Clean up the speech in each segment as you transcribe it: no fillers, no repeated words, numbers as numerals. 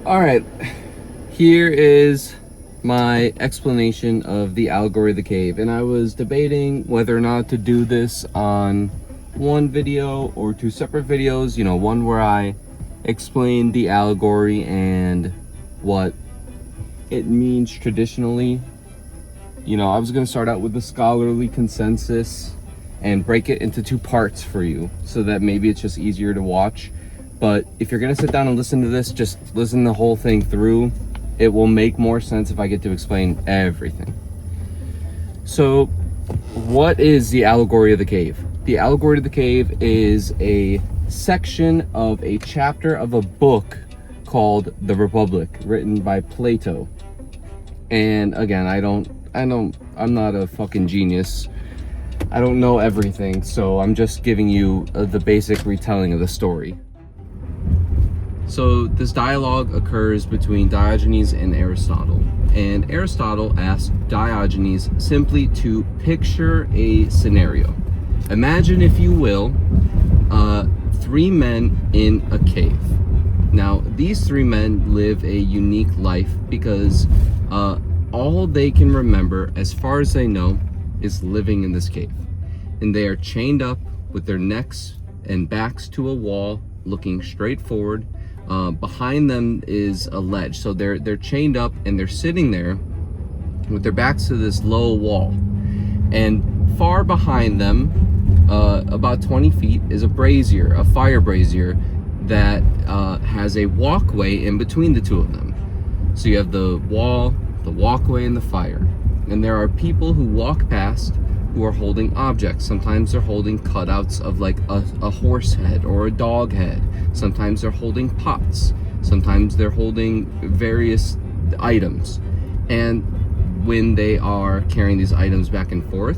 All right, here is my explanation of the allegory of the cave. And I was debating whether or not to do this on one video or two separate videos. You know, one where I explain the allegory and what it means traditionally. You know, I was going to start out with the scholarly consensus and break it into two parts for you so that maybe it's just easier to watch. But if you're gonna sit down and listen to this, just listen the whole thing through. It will make more sense if I get to explain everything. So, what is the allegory of the cave? The allegory of the cave is a section of a chapter of a book called The Republic, written by Plato. And again, I'm not a fucking genius. I don't know everything, so I'm just giving you the basic retelling of the story. So this dialogue occurs between Diogenes and Aristotle. And Aristotle asked Diogenes simply to picture a scenario. Imagine, if you will, three men in a cave. Now, these three men live a unique life because all they can remember, as far as they know, is living in this cave. And they are chained up with their necks and backs to a wall, looking straight forward. Behind them is a ledge, so they're chained up and they're sitting there with their backs to this low wall. And far behind them, about 20 feet, is a brazier, a fire brazier that has a walkway in between the two of them. So you have the wall, the walkway, and the fire. And there are people who walk past who are holding objects. Sometimes they're holding cutouts of like a horse head or a dog head. Sometimes they're holding pots. Sometimes they're holding various items. And when they are carrying these items back and forth,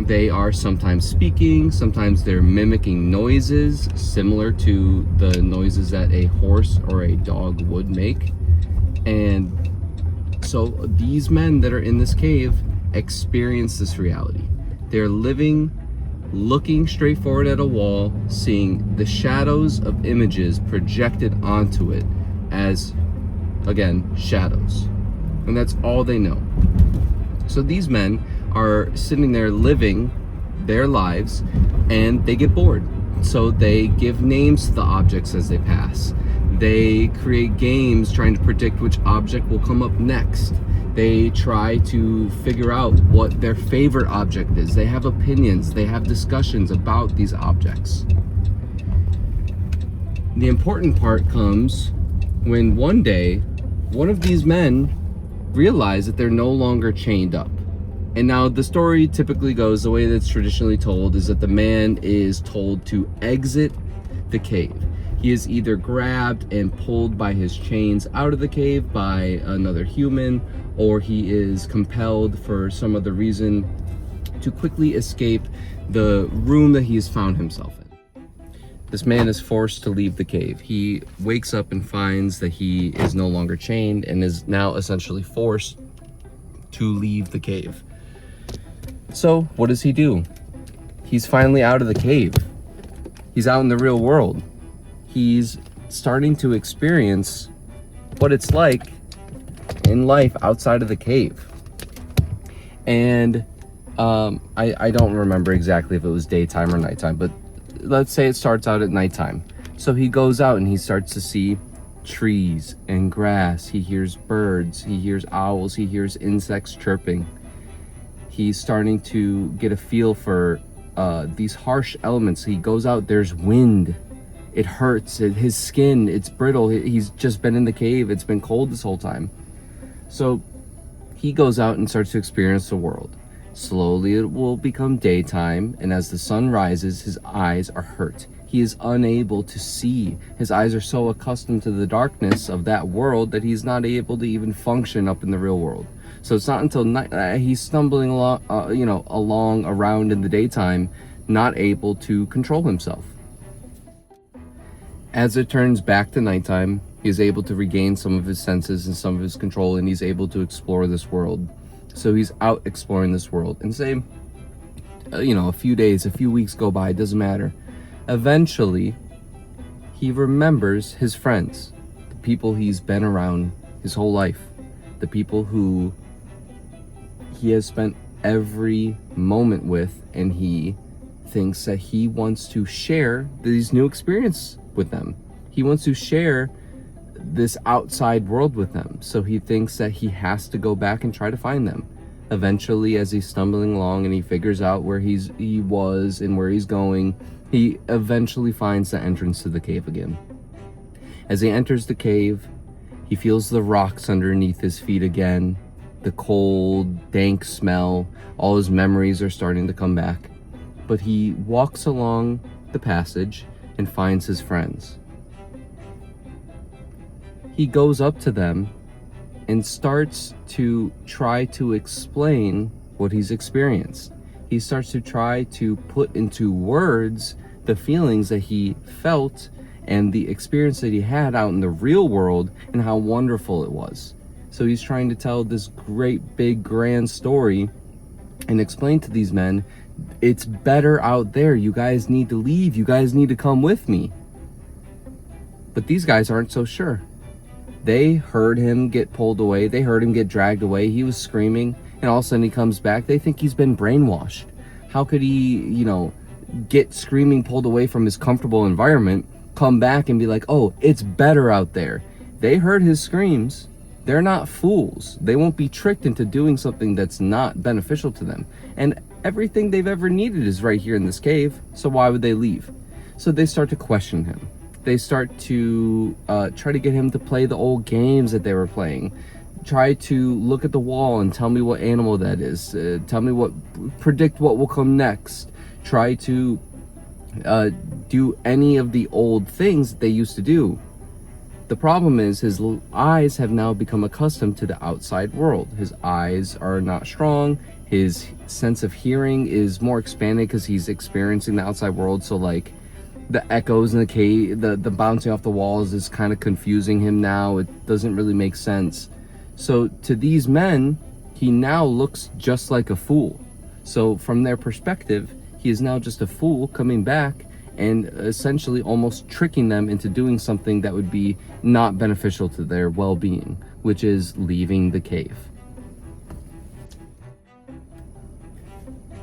they are sometimes speaking, sometimes they're mimicking noises similar to the noises that a horse or a dog would make. And so these men that are in this cave experience this reality. They're living, looking straight forward at a wall, seeing the shadows of images projected onto it as, again, shadows. And that's all they know. So these men are sitting there living their lives, and they get bored. So they give names to the objects as they pass. They create games trying to predict which object will come up next. They try to figure out what their favorite object is. They have opinions. They have discussions about these objects. The important part comes when one day, one of these men realize that they're no longer chained up. And now the story typically goes, the way that's traditionally told, is that the man is told to exit the cave. He is either grabbed and pulled by his chains out of the cave by another human, or he is compelled for some other reason to quickly escape the room that he has found himself in. This man is forced to leave the cave. He wakes up and finds that he is no longer chained and is now essentially forced to leave the cave. So what does he do? He's finally out of the cave. He's out in the real world. He's starting to experience what it's like in life outside of the cave. And I don't remember exactly if it was daytime or nighttime, but let's say it starts out at nighttime. So he goes out and he starts to see trees and grass. He hears birds, he hears owls, he hears insects chirping. He's starting to get a feel for these harsh elements. He goes out, there's wind. It hurts, his skin, it's brittle. He's just been in the cave, it's been cold this whole time. So he goes out and starts to experience the world. Slowly it will become daytime, and as the sun rises, his eyes are hurt. He is unable to see. His eyes are so accustomed to the darkness of that world that he's not able to even function up in the real world. So it's not until night he's stumbling along around in the daytime, not able to control himself. As it turns back to nighttime, he is able to regain some of his senses and some of his control, and he's able to explore this world. So he's out exploring this world, and say, a few days, a few weeks go by, it doesn't matter. Eventually, he remembers his friends, the people he's been around his whole life, the people who he has spent every moment with, and he thinks that he wants to share these new experiences with them. He wants to share this outside world with them. So he thinks that he has to go back and try to find them. Eventually, as he's stumbling along and he figures out where he was and where he's going, he eventually finds the entrance to the cave again. As he enters the cave, he feels the rocks underneath his feet again, the cold, dank smell. All his memories are starting to come back. But he walks along the passage and finds his friends. He goes up to them and starts to try to explain what he's experienced. He starts to try to put into words the feelings that he felt and the experience that he had out in the real world and how wonderful it was. So he's trying to tell this great, big, grand story and explain to these men, it's better out there. You guys need to leave. You guys need to come with me. But these guys aren't so sure. They heard him get pulled away. They heard him get dragged away. He was screaming, and all of a sudden he comes back. They think he's been brainwashed. How could he, get screaming pulled away from his comfortable environment, come back and be like, oh, it's better out there? They heard his screams. They're not fools. They won't be tricked into doing something that's not beneficial to them. And everything they've ever needed is right here in this cave, so why would they leave? So they start to question him. They start to try to get him to play the old games that they were playing. Try to look at the wall and tell me what animal that is. Tell me predict what will come next. Try to do any of the old things that they used to do. The problem is his eyes have now become accustomed to the outside world. His eyes are not strong. His sense of hearing is more expanded because he's experiencing the outside world. So like the echoes in the cave, the bouncing off the walls is kind of confusing him now. It doesn't really make sense. So to these men, he now looks just like a fool. So from their perspective, he is now just a fool coming back and essentially almost tricking them into doing something that would be not beneficial to their well-being, which is leaving the cave.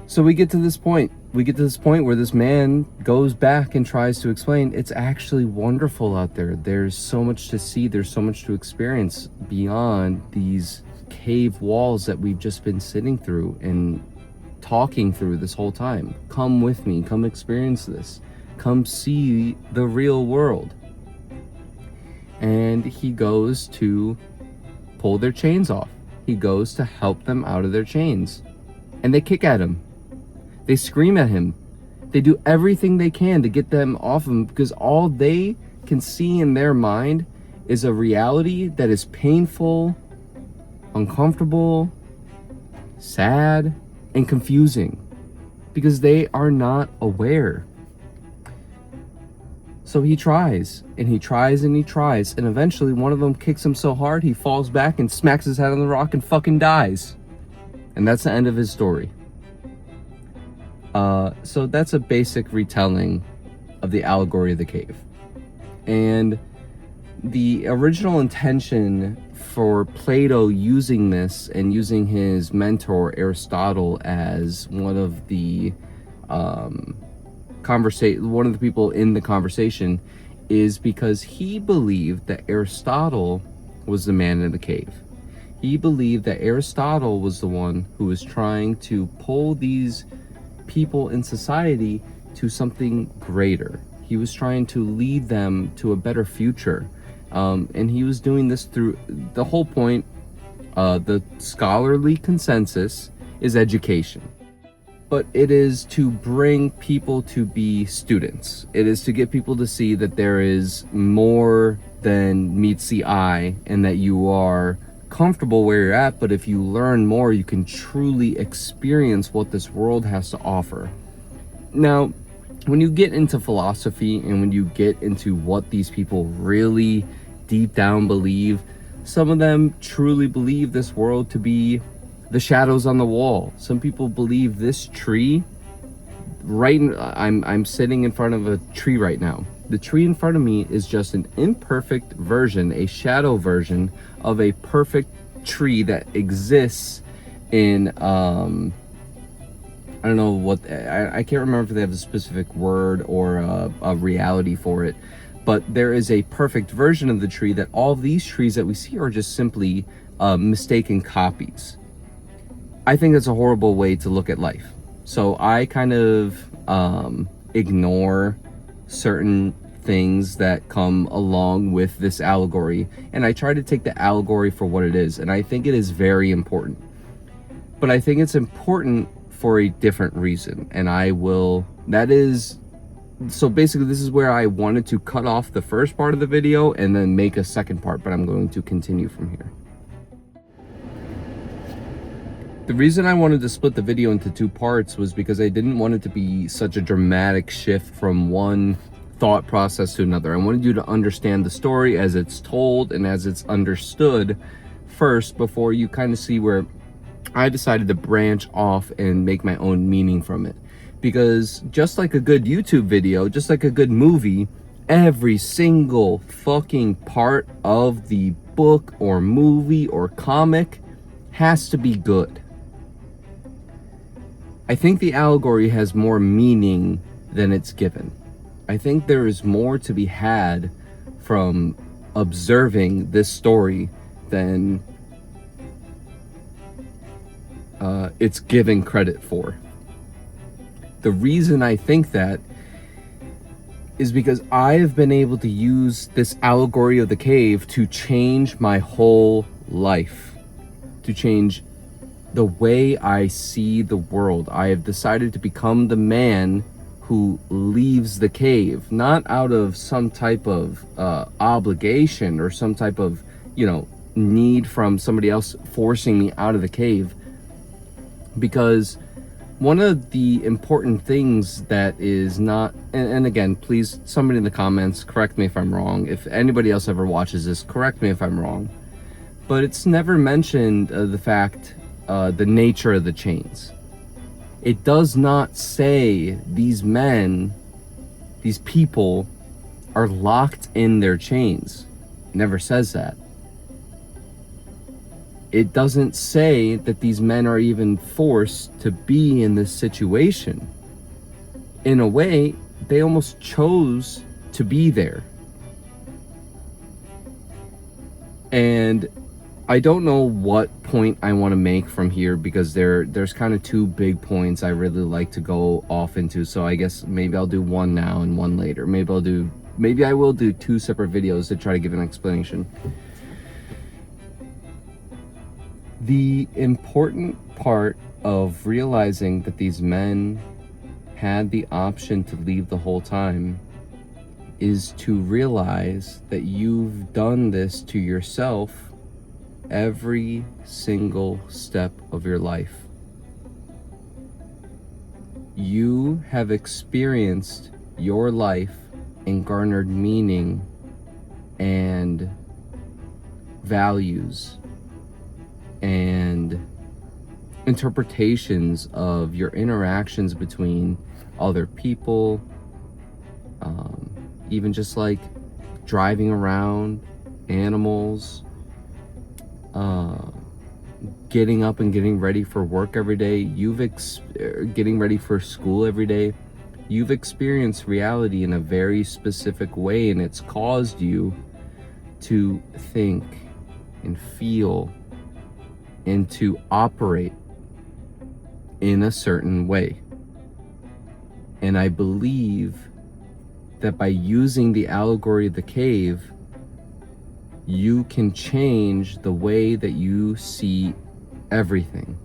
So we get to this point. Where this man goes back and tries to explain, it's actually wonderful out there. There's so much to see. There's so much to experience beyond these cave walls that we've just been sitting through and talking through this whole time. Come with me. Come experience this. Come see the real world. And he goes to pull their chains off. He goes to help them out of their chains. And they kick at him. They scream at him. They do everything they can to get them off him, because all they can see in their mind is a reality that is painful, uncomfortable, sad, and confusing, because they are not aware. So he tries, and he tries, and he tries, and eventually one of them kicks him so hard he falls back and smacks his head on the rock and fucking dies. And that's the end of his story. So that's a basic retelling of the Allegory of the Cave. And the original intention for Plato using this and using his mentor Aristotle as one of the one of the people in the conversation is because he believed that Aristotle was the man in the cave. He believed that Aristotle was the one who was trying to pull these people in society to something greater. He was trying to lead them to a better future. And he was doing this through the whole point. The scholarly consensus is education. But it is to bring people to be students. It is to get people to see that there is more than meets the eye and that you are comfortable where you're at, but if you learn more, you can truly experience what this world has to offer. Now, when you get into philosophy and when you get into what these people really deep down believe, some of them truly believe this world to be the shadows on the wall. Some people believe this tree I'm sitting in front of a tree right now. The tree in front of me is just an imperfect version, a shadow version of a perfect tree that exists in, I don't know what, I can't remember if they have a specific word or a reality for it, but there is a perfect version of the tree that all these trees that we see are just simply mistaken copies. I think that's a horrible way to look at life. So I kind of ignore certain things that come along with this allegory, and I try to take the allegory for what it is, and I think it is very important. But I think it's important for a different reason, and so basically this is where I wanted to cut off the first part of the video and then make a second part, but I'm going to continue from here. The reason I wanted to split the video into two parts was because I didn't want it to be such a dramatic shift from one thought process to another. I wanted you to understand the story as it's told and as it's understood first, before you kind of see where I decided to branch off and make my own meaning from it. Because just like a good YouTube video, just like a good movie, every single fucking part of the book or movie or comic has to be good. I think the allegory has more meaning than it's given. I think there is more to be had from observing this story than it's given credit for. The reason I think that is because I have been able to use this allegory of the cave to change my whole life, to change the way I see the world. I have decided to become the man who leaves the cave, not out of some type of obligation or some type of, need from somebody else forcing me out of the cave. Because one of the important things that is not, and again, please, somebody in the comments, correct me if I'm wrong. If anybody else ever watches this, correct me if I'm wrong. But it's never mentioned the fact, the nature of the chains. It does not say these men, these people, are locked in their chains. It never says that. It doesn't say that these men are even forced to be in this situation. In a way, they almost chose to be there. And I don't know what point I want to make from here, because there's kind of two big points I really like to go off into. So I guess maybe I'll do one now and one later. Maybe I will do two separate videos to try to give an explanation. The important part of realizing that these men had the option to leave the whole time is to realize that you've done this to yourself every single step of your life. You have experienced your life and garnered meaning and values and interpretations of your interactions between other people, even just like driving around, animals, getting up and getting ready for work every day, getting ready for school every day. You've experienced reality in a very specific way, and it's caused you to think and feel and to operate in a certain way. And I believe that by using the allegory of the cave, you can change the way that you see everything.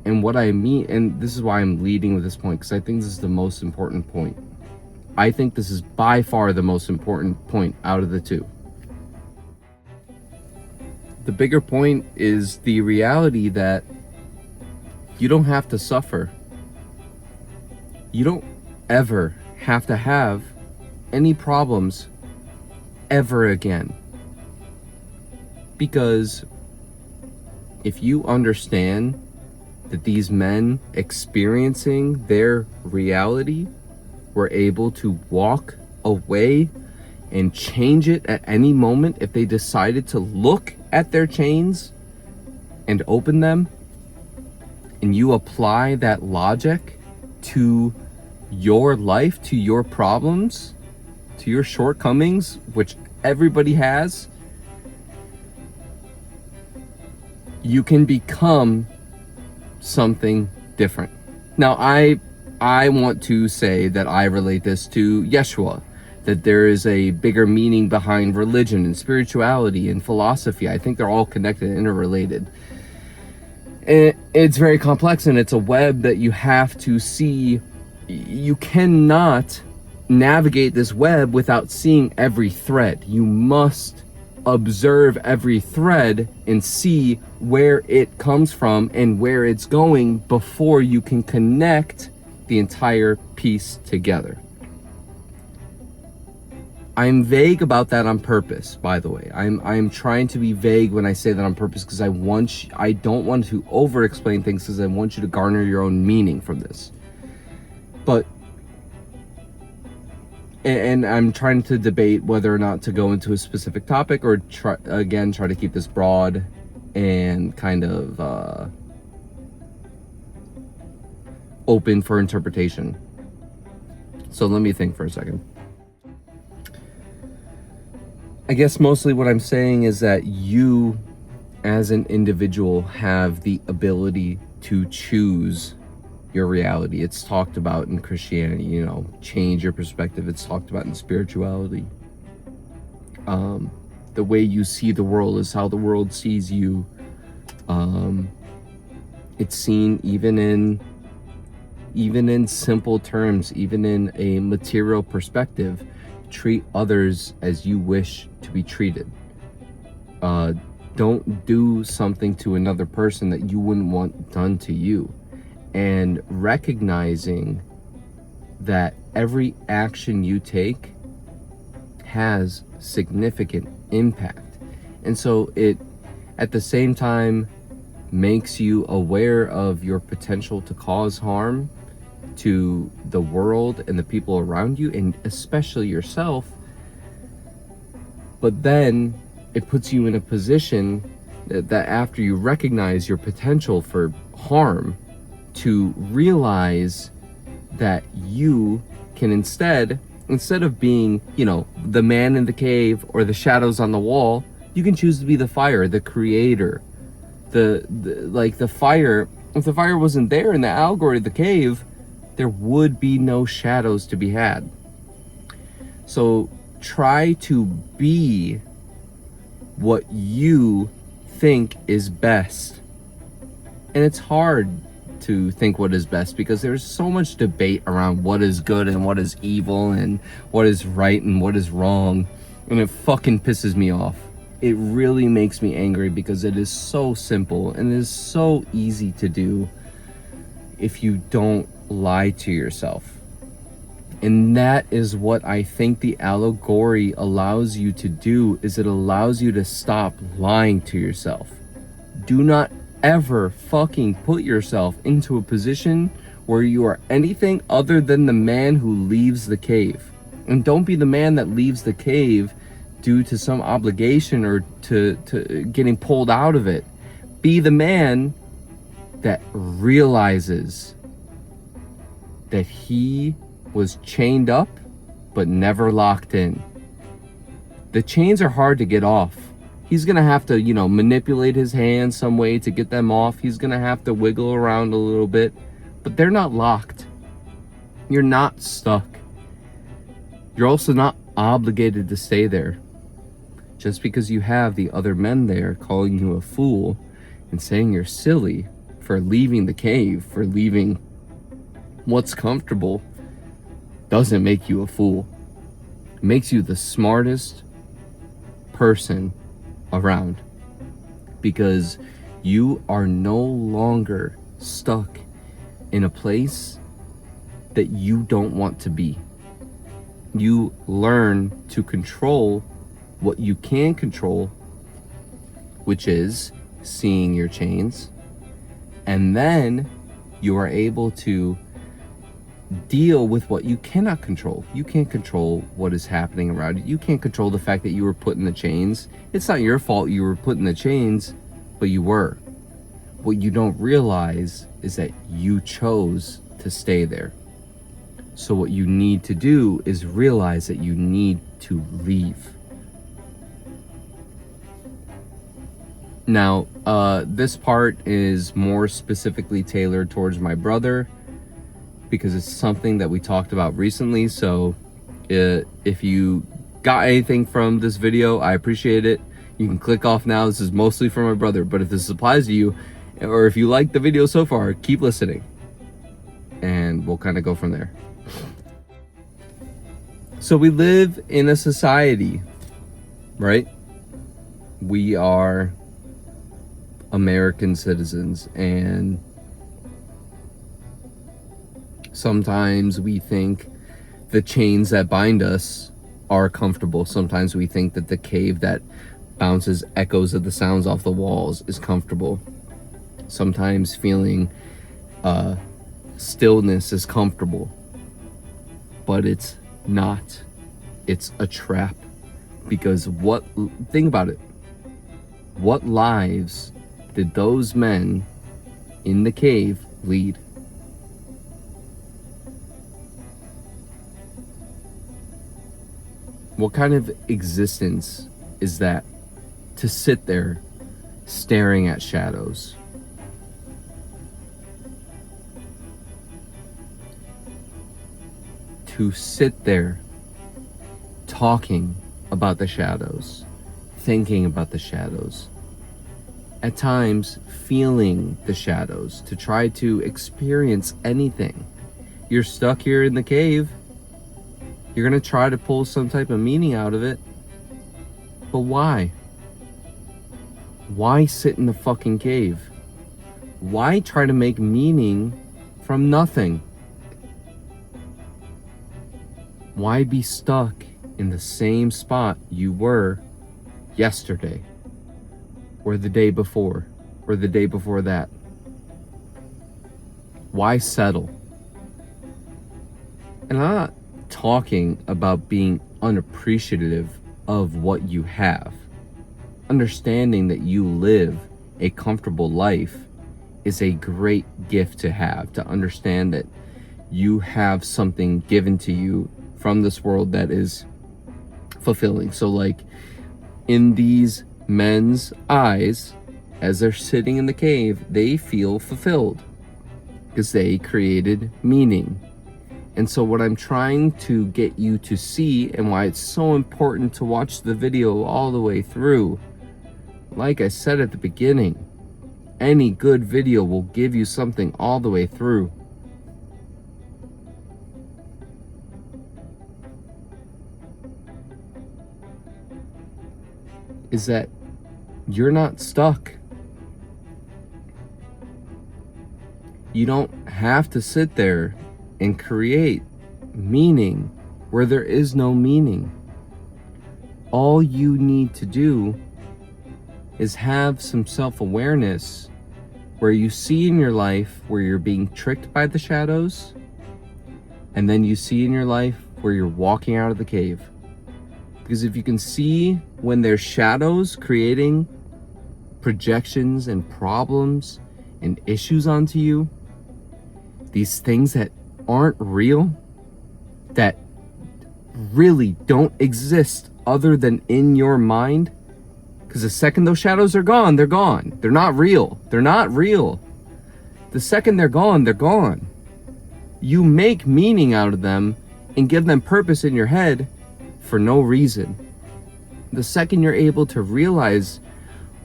And what I mean, and this is why I'm leading with this point, because I think this is the most important point. I think this is by far the most important point out of the two. The bigger point is the reality that you don't have to suffer. You don't ever have to have any problems ever again. Because if you understand that these men experiencing their reality were able to walk away and change it at any moment if they decided to look at their chains and open them, and you apply that logic to your life, to your problems, to your shortcomings, which everybody has, you can become something different. Now, I want to say that I relate this to Yeshua, that there is a bigger meaning behind religion and spirituality and philosophy. I think they're all connected and interrelated. It's very complex, and it's a web that you have to see. You cannot navigate this web without seeing every thread. You must observe every thread and see where it comes from and where it's going before you can connect the entire piece together. I'm vague about that on purpose, by the way. I'm trying to be vague when I say that on purpose, because I don't want to over explain things, because I want you to garner your own meaning from this. But and I'm trying to debate whether or not to go into a specific topic, or try to keep this broad and kind of open for interpretation. So let me think for a second. I guess mostly what I'm saying is that you as an individual have the ability to choose your reality. It's talked about in Christianity, change your perspective. It's talked about in spirituality. The way you see the world is how the world sees you. It's seen even in simple terms, even in a material perspective. Treat others as you wish to be treated. Don't do something to another person that you wouldn't want done to you. And recognizing that every action you take has significant impact. And so it, at the same time, makes you aware of your potential to cause harm to the world and the people around you, and especially yourself. But then it puts you in a position that after you recognize your potential for harm, to realize that you can instead of being, the man in the cave or the shadows on the wall, you can choose to be the fire, the creator, the fire. If the fire wasn't there in the allegory of the cave, there would be no shadows to be had. So try to be what you think is best. And it's hard to think what is best, because there's so much debate around what is good and what is evil and what is right and what is wrong. And it fucking pisses me off. It really makes me angry, because it is so simple and it is so easy to do if you don't lie to yourself. And that is what I think the allegory allows you to do, is it allows you to stop lying to yourself. Do not ever fucking put yourself into a position where you are anything other than the man who leaves the cave. And don't be the man that leaves the cave due to some obligation or to getting pulled out of it. Be the man that realizes that he was chained up but never locked in. The chains are hard to get off. He's gonna have to, manipulate his hands some way to get them off. He's gonna have to wiggle around a little bit, but they're not locked. You're not stuck. You're also not obligated to stay there. Just because you have the other men there calling you a fool and saying you're silly for leaving the cave, for leaving what's comfortable, doesn't make you a fool. It makes you the smartest person around, because you are no longer stuck in a place that you don't want to be. You learn to control what you can control, which is seeing your chains, and then you are able to deal with what you cannot control. You can't control what is happening around you. You can't control the fact that you were put in the chains. It's not your fault you were put in the chains, but you were. What you don't realize is that you chose to stay there. So what you need to do is realize that you need to leave. Now, this part is more specifically tailored towards my brother because it's something that we talked about recently. So if you got anything from this video, I appreciate it. You can click off now. This is mostly for my brother, but if this applies to you, or if you like the video so far, keep listening and we'll kind of go from there. So we live in a society, right? We are American citizens, and sometimes we think the chains that bind us are comfortable. Sometimes we think that the cave that bounces echoes of the sounds off the walls is comfortable. Sometimes feeling stillness is comfortable, but it's not. It's a trap. Because think about it. What lives did those men in the cave lead? What kind of existence is that? To sit there staring at shadows. To sit there talking about the shadows, thinking about the shadows, at times feeling the shadows, to try to experience anything. You're stuck here in the cave. You're gonna try to pull some type of meaning out of it. But why? Why sit in the fucking cave? Why try to make meaning from nothing? Why be stuck in the same spot you were yesterday, or the day before, or the day before that? Why settle? And I'm not talking about being unappreciative of what you have. Understanding that you live a comfortable life is a great gift to have. To understand that you have something given to you from this world that is fulfilling. So like in these men's eyes, as they're sitting in the cave, they feel fulfilled because they created meaning. And so what I'm trying to get you to see, and why it's so important to watch the video all the way through, like I said at the beginning, any good video will give you something all the way through. Is that you're not stuck. You don't have to sit there and create meaning where there is no meaning. All you need to do is have some self-awareness where you see in your life where you're being tricked by the shadows, and then you see in your life where you're walking out of the cave. Because if you can see when there's shadows creating projections and problems and issues onto you, these things that aren't real, that really don't exist other than in your mind, because the second those shadows are gone, they're gone. They're not real. They're not real. The second they're gone, they're gone. You make meaning out of them and give them purpose in your head for no reason. The second you're able to realize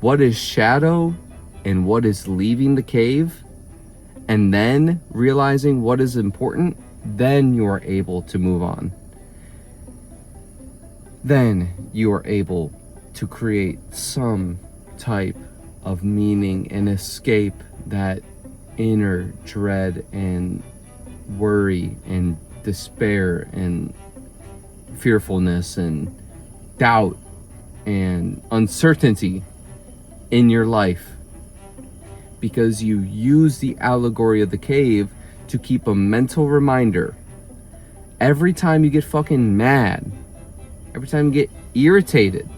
what is shadow and what is leaving the cave, and then realizing what is important, then you are able to move on. Then you are able to create some type of meaning and escape that inner dread and worry and despair and fearfulness and doubt and uncertainty in your life, because you use the allegory of the cave to keep a mental reminder every time you get fucking mad, every time you get irritated,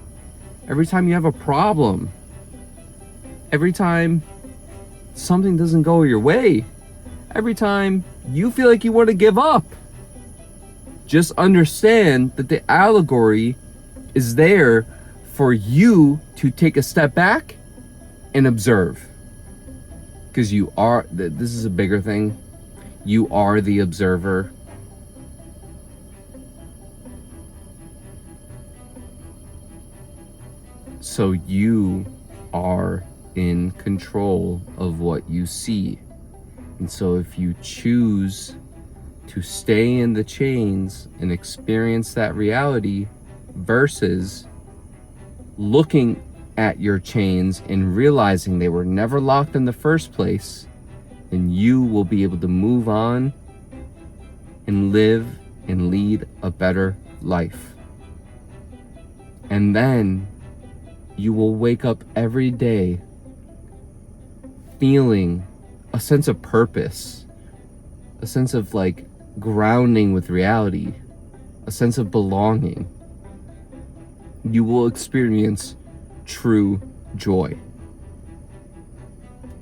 every time you have a problem, every time something doesn't go your way, every time you feel like you want to give up. Just understand that the allegory is there for you to take a step back and observe. Because you are, this is a bigger thing, you are the observer. So you are in control of what you see. And so if you choose to stay in the chains and experience that reality versus looking at your chains and realizing they were never locked in the first place, then you will be able to move on and live and lead a better life. And then you will wake up every day feeling a sense of purpose, a sense of like grounding with reality, a sense of belonging. You will experience true joy.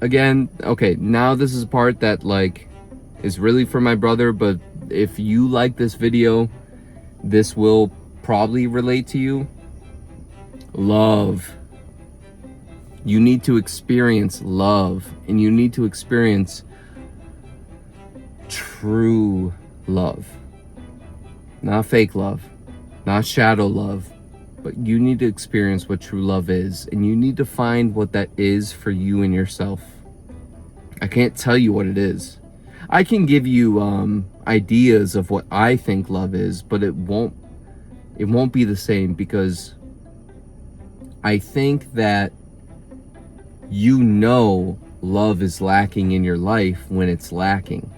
Again, okay, now this is a part that like is really for my brother, but if you like this video, this will probably relate to you. Love. You need to experience love, and you need to experience true love. Not fake love, not shadow love, but you need to experience what true love is, and you need to find what that is for you and yourself. I can't tell you what it is. I can give you ideas of what I think love is, but it won't be the same, because I think that you know love is lacking in your life when it's lacking.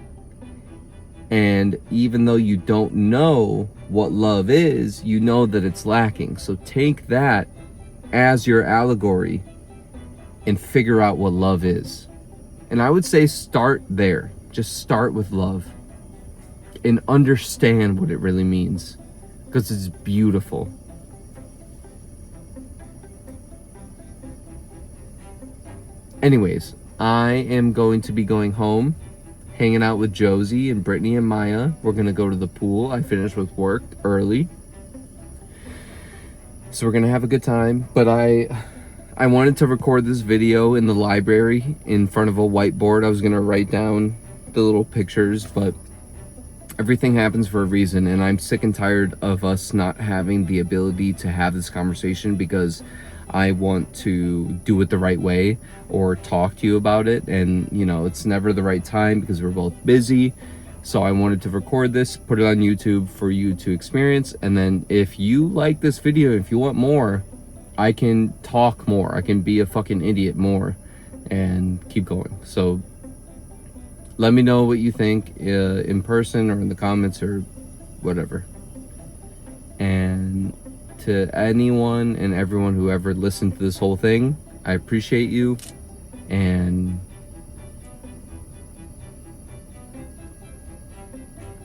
And even though you don't know what love is, you know that it's lacking. So take that as your allegory and figure out what love is. And I would say start there. Just start with love and understand what it really means, because it's beautiful. Anyways, I am going to be going home, hanging out with Josie and Brittany and Maya. We're gonna go to the pool. I finished with work early, so we're gonna have a good time. But I wanted to record this video in the library in front of a whiteboard. I was gonna write down the little pictures, but everything happens for a reason, and I'm sick and tired of us not having the ability to have this conversation, because I want to do it the right way or talk to you about it, and you know, it's never the right time because we're both busy. So I wanted to record this, put it on YouTube for you to experience, and then if you like this video, if you want more, I can talk more, I can be a fucking idiot more and keep going. So let me know what you think in person or in the comments or whatever. And to anyone and everyone who ever listened to this whole thing, I appreciate you, and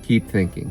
keep thinking.